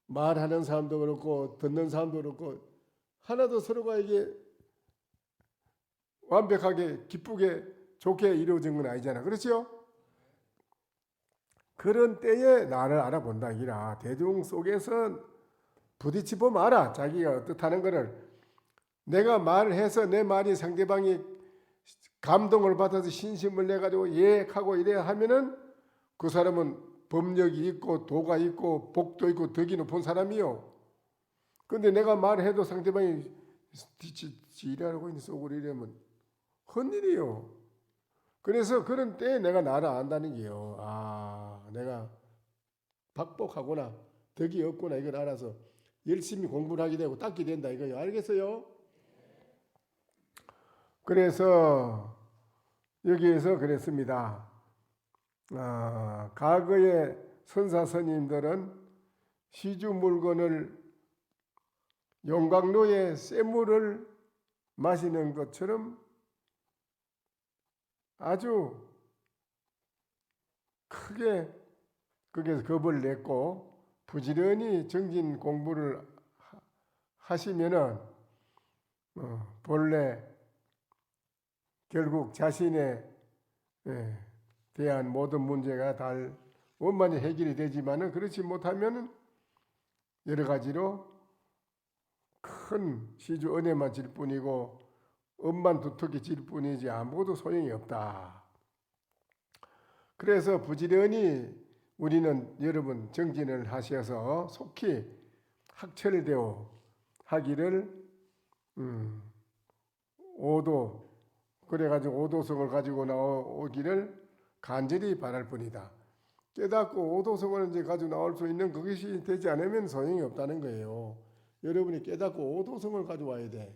S1: 말하는 사람도 그렇고 듣는 사람도 그렇고 하나도 서로가 이게 완벽하게 기쁘게 좋게 이루어진 건 아니잖아. 그렇죠? 그런 때에 나를 알아본다 이라. 대중 속에서 부딪혀보면 알아. 자기가 어떻다는 것을. 내가 말을 해서 내 말이 상대방이 감동을 받아서 신심을 내가지고 예하고 이래야 하면은 그 사람은 법력이 있고 도가 있고 복도 있고 덕이 높은 사람이요. 근데 내가 말해도 상대방이 지랄하고 있는 속으로 이러면 헛일이요. 그래서 그런 때에 내가 나를 안다는 게요. 내가 박복하구나 덕이 없구나 이걸 알아서 열심히 공부를 하게 되고 닦게 된다 이거요. 알겠어요? 그래서 여기에서 그랬습니다. 과거의 선사스님들은 시주 물건을 용광로에 쇠물을 마시는 것처럼 아주 크게 거기에서 겁을 냈고 부지런히 정진 공부를 하시면은 본래 결국 자신에 대한 모든 문제가 다 원만히 해결이 되지만은 그렇지 못하면은 여러 가지로 큰 시주 은혜만 질 뿐이고 엄만 두텁게 질 뿐이지 아무것도 소용이 없다. 그래서 부지런히 우리는 여러분 정진을 하셔서 속히 학철되어 하기를 오도 그래가지고 오도성을 가지고 나오기를 간절히 바랄 뿐이다. 깨닫고 오도성을 이제 가지고 나올 수 있는 그것이 되지 않으면 소용이 없다는 거예요. 여러분이 깨닫고 오도성을 가져와야 돼.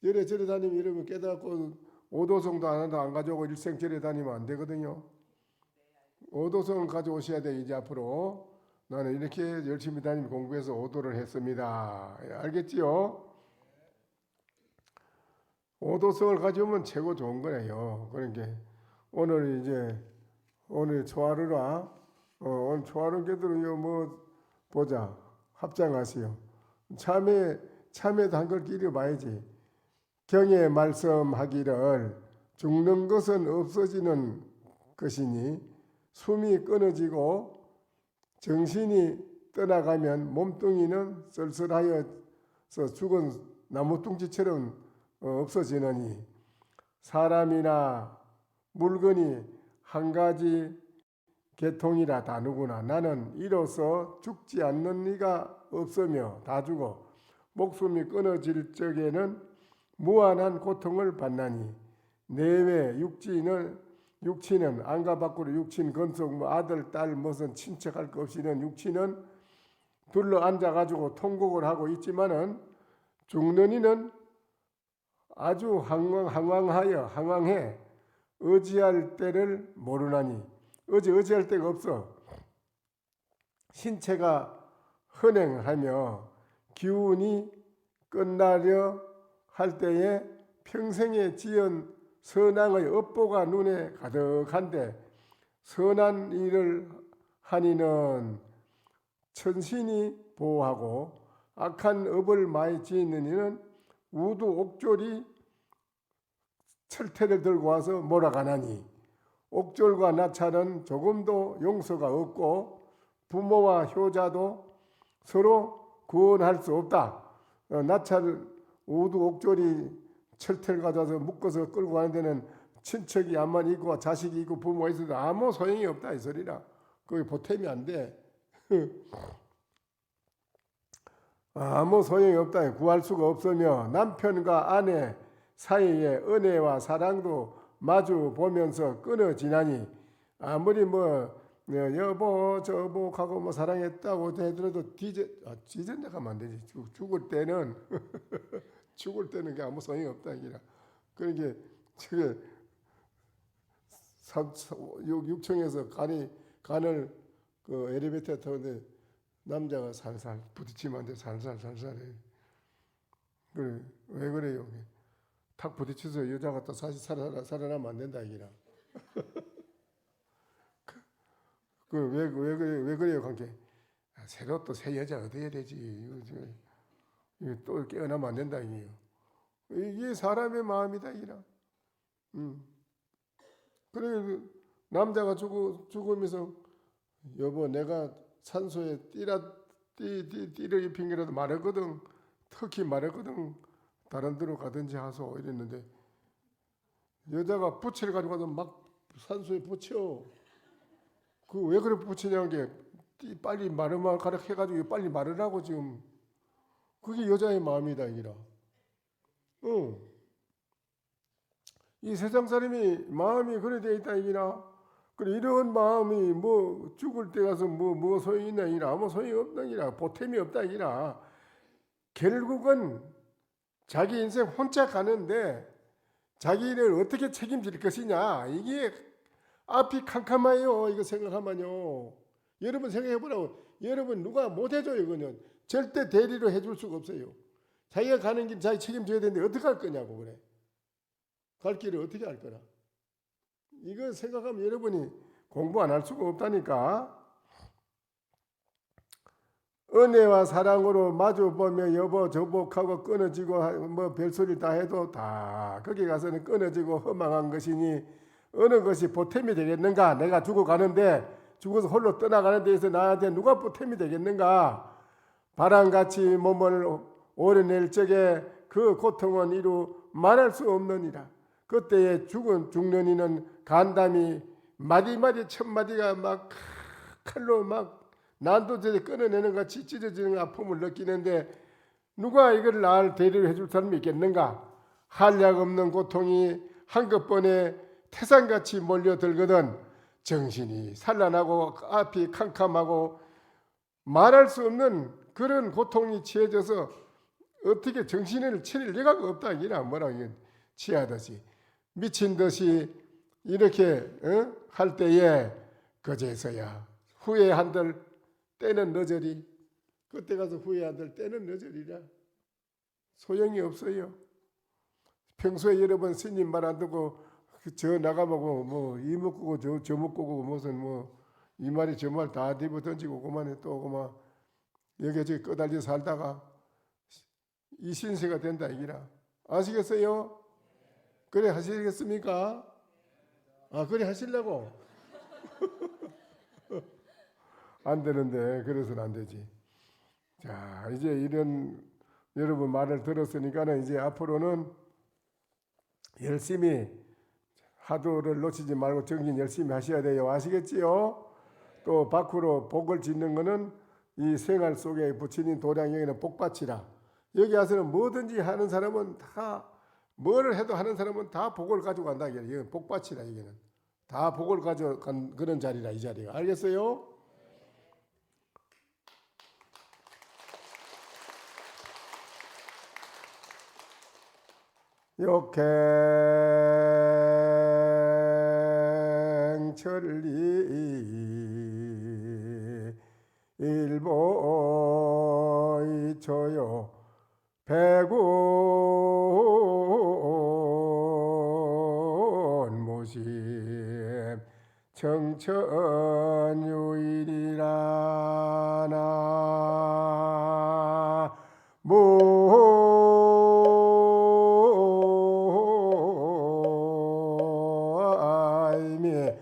S1: 이래저래 다니면 여러분 깨닫고 오도성도 하나도 안 가져오고 일생절에 다니면 안 되거든요. 오도성을 가져오셔야 돼. 이제 앞으로 나는 이렇게 열심히 다니며 공부해서 오도를 했습니다. 알겠지요? 오도성을 가져오면 최고 좋은 거예요. 그러니까 오늘 초하루라 오늘 초하루께도 뭐 보자 합장하시오. 참회도 한걸 끼려 봐야지. 경에 말씀하기를 죽는 것은 없어지는 것이니 숨이 끊어지고 정신이 떠나가면 몸뚱이는 쓸쓸하여서 죽은 나무뚱지처럼 없어지느니 사람이나 물건이 한 가지 계통이라 다 누구나 나는 이로써 죽지 않는 이가 없으며 다 죽어 목숨이 끊어질 적에는 무한한 고통을 받나니 내외 육친은 안과 밖으로 육친 건속 뭐 아들 딸 무슨 친척할 것 없이는 육친은 둘러 앉아가지고 통곡을 하고 있지만은 죽는 이는 아주 항황해 의지할 때를 모르나니 의지할 데가 없어. 신체가 헌행하며 기운이 끝나려 할 때에 평생에 지은 선왕의 업보가 눈에 가득한데 선한 일을 하니는 천신이 보호하고 악한 업을 많이 지은 이는 우두 옥졸이 철퇴를 들고 와서 몰아가나니 옥졸과 나찰은 조금도 용서가 없고 부모와 효자도 서로 구원할 수 없다. 나찰 우두 옥졸이 철퇴를 가져와서 묶어서 끌고 가는 데는 친척이 암만 있고 자식이 있고 부모가 있어도 아무 소용이 없다 이 소리라. 그게 보탬이 안 돼. 아무 소용이 없다. 구할 수가 없으며 남편과 아내 사이에 은혜와 사랑도 마주 보면서 끊어지나니 아무리 뭐 여보 저보 하고 뭐 사랑했다고 해도 뒤전다 하면 안 되지. 죽을 때는 죽을 때는 아무 소용이 없다 이라. 그러니까 저게 6층에서 간을 그 엘리베이터 타는데 남자가 살살 부딪히면 안 돼. 살살 해. 그래 왜 그래요? 탁 부딪혀서 여자가 또 다시 살아나면 안 된다 이기라. 왜 그래요 관계? 새로 또 새 여자 얻어야 되지. 이거 또 깨어나면 안 된다 이게요. 이게 사람의 마음이다 이기라. 그래 남자가 죽으면서 여보 내가 산소에 띠를 입힌 게라도 말했거든. 특히 말했거든. 다른 데로 가든지 하소 이랬는데 여자가 부채를 가지고 가서 막 산소에 붙여. 그 왜 그래 붙이냐는 게 빨리 마르마 가라 해가지고 빨리 마르라고 지금. 그게 여자의 마음이다 이기라. 이 세상 사람이 마음이 그래 돼 있다 이기라. 그래 이런 마음이 뭐 죽을 때 가서 뭐 소용이 있나 이기라. 아무 소용이 없다 이기라. 보탬이 없다 이기라. 결국은 자기 인생 혼자 가는데 자기를 어떻게 책임질 것이냐 이게 앞이 캄캄해요. 이거 생각하면요. 여러분 생각해보라고. 여러분 누가 못해줘요. 이거는 절대 대리로 해줄 수가 없어요. 자기가 가는 길 자기 책임져야 되는데 어떻게 할 거냐고 그래. 갈 길을 어떻게 할 거라. 이거 생각하면 여러분이 공부 안 할 수가 없다니까. 은혜와 사랑으로 마주보며 여보 저복하고 끊어지고 뭐 별소리 다 해도 다 거기 가서는 끊어지고 허망한 것이니 어느 것이 보탬이 되겠는가. 내가 죽어가는데 죽어서 홀로 떠나가는 데에서 나한테 누가 보탬이 되겠는가. 바람같이 몸을 오려낼 적에 그 고통은 이루 말할 수 없느니라. 그때에 죽는 이는 간담이 마디마디 첫마디가 막 칼로 막 난도저에 끊어내는 같이 찢어지는 아픔을 느끼는데 누가 이걸 나를 대리를 해줄 사람이 있겠는가. 한량 없는 고통이 한꺼번에 태산같이 몰려들거든 정신이 산란하고 앞이 캄캄하고 말할 수 없는 그런 고통이 취해져서 어떻게 정신을 차릴 리가 없다. 이라 뭐라 취하듯이 미친 듯이 이렇게 할 때에 그제서야 후회한들 때는 늦으리. 그때 가서 후회한들 때는 늦으리라. 소용이 없어요. 평소에 여러분 스님 말 안 듣고 저 나가보고 뭐 이목구고 저 목구고 무슨 뭐 이 말이 저 말 다 뒤집어 던지고 그만에 또 그만 여기저기 끄달려 살다가 이 신세가 된다 이기라. 아시겠어요? 그래 하시겠습니까? 아, 그래 하시려고? 안 되는데 그래서는 안 되지. 자, 이제 이런 여러분 말을 들었으니까는 이제 앞으로는 열심히 하도를 놓치지 말고 정신 열심히 하셔야 돼요. 아시겠지요? 또 밖으로 복을 짓는 거는 이 생활 속에 부처님 도량 여기는 복받치라. 여기 와서는 뭐든지 하는 사람은 다 뭐를 해도 하는 사람은 다 복을 가지고 간다. 여기는 복받치라. 여기는 다 복을 가져간 그런 자리라 이 자리가. 알겠어요? 역행천리 일보이초요 백운무심 청천유일이라 나무아이미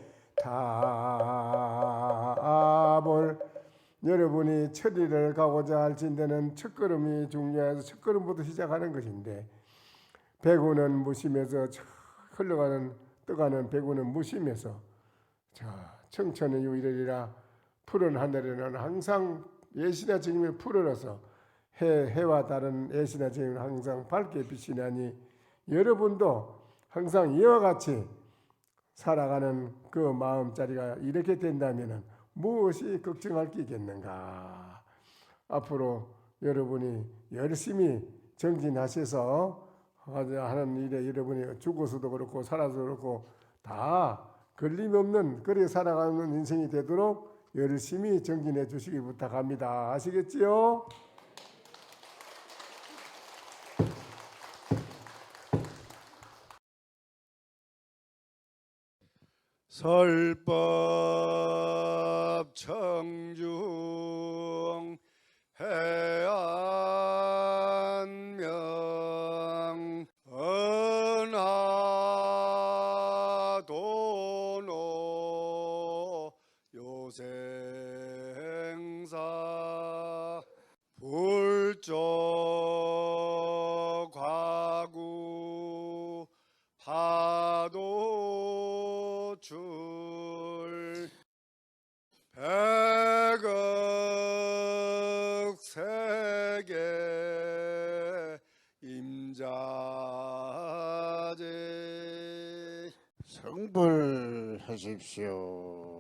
S1: 답을 여러분이 천리를 가고자 할진대는 첫걸음이 중요해서 첫걸음부터 시작하는 것인데 백운은 무심해서 흘러가는 떠가는 백운은 무심해서 청천의 유일이라 푸른 하늘에는 항상 예시나 증임을 풀어서 해와 다른 예시나 증임은 항상 밝게 비치나니 여러분도 항상 이와 같이 살아가는 그 마음자리가 이렇게 된다면 무엇이 걱정할 게 있겠는가. 앞으로 여러분이 열심히 정진하셔서 하는 일에 여러분이 죽어서도 그렇고 살아서도 그렇고 다 걸림없는 그래 살아가는 인생이 되도록 열심히 정진해 주시기 부탁합니다. 아시겠지요? 설법 청중 해안명 은하도노 요생사 불조 과구 파도 줄 백억 세계 임자제
S2: 성불하십시오.